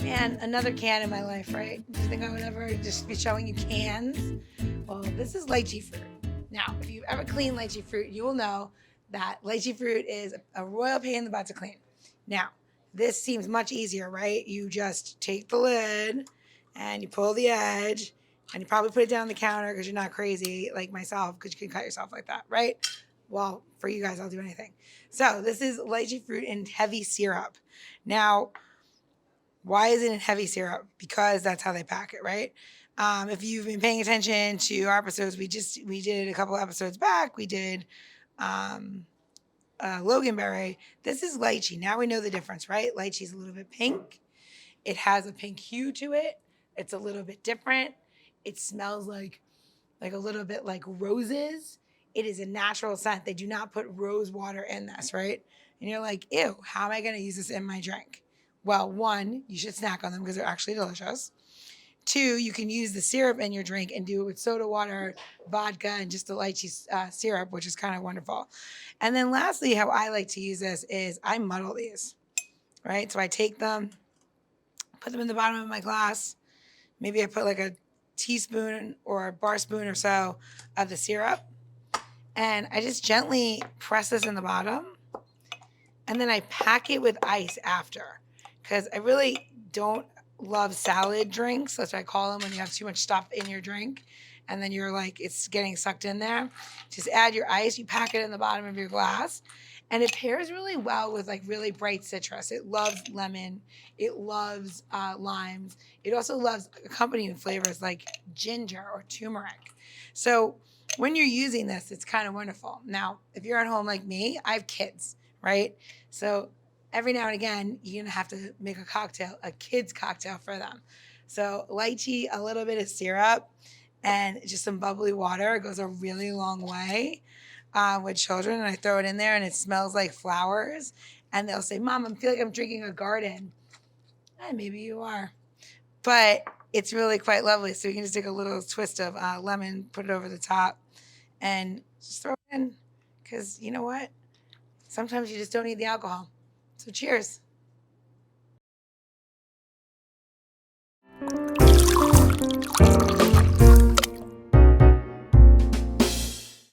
And another can in my life, right? Do you think I would ever just be showing you cans? Well, this is lychee fruit. Now, if you've ever cleaned lychee fruit, you will know that lychee fruit is a royal pain in the butt to clean. Now, this seems much easier, right? You just take the lid and you pull the edge and you probably put it down on the counter because you're not crazy like myself because you can cut yourself like that, right? Well, for you guys, I'll do anything. So this is lychee fruit in heavy syrup. Now, why is it in heavy syrup? Because that's how they pack it, right? If you've been paying attention to our episodes, we did a couple episodes back. We did um, Loganberry. This is lychee. Now we know the difference, right? Lychee is a little bit pink. It has a pink hue to it. It's a little bit different. It smells like a little bit like roses. It is a natural scent. They do not put rose water in this, right? And you're like, ew, how am I going to use this in my drink? Well, one, you should snack on them because they're actually delicious. Two, you can use the syrup in your drink and do it with soda water, vodka, and just the lychee syrup, which is kind of wonderful. And then lastly, how I like to use this is I muddle these, right? So I take them, put them in the bottom of my glass. Maybe I put like a teaspoon or a bar spoon or so of the syrup. And I just gently press this in the bottom. And then I pack it with ice after. Because I really don't love salad drinks. That's what I call them when you have too much stuff in your drink. And then you're like, it's getting sucked in there. Just add your ice. You pack it in the bottom of your glass. And it pairs really well with like really bright citrus. It loves lemon. It loves limes. It also loves accompanying flavors like ginger or turmeric. So when you're using this, it's kind of wonderful. Now, if you're at home like me, I have kids, right? So every now and again, you're gonna have to make a cocktail, a kid's cocktail for them. So lychee, a little bit of syrup, and just some bubbly water. It goes a really long way with children. And I throw it in there, and it smells like flowers. And they'll say, "Mom, I feel like I'm drinking a garden." And maybe you are, but it's really quite lovely. So you can just take a little twist of lemon, put it over the top, and just throw it in. Because you know what? Sometimes you just don't need the alcohol. So cheers.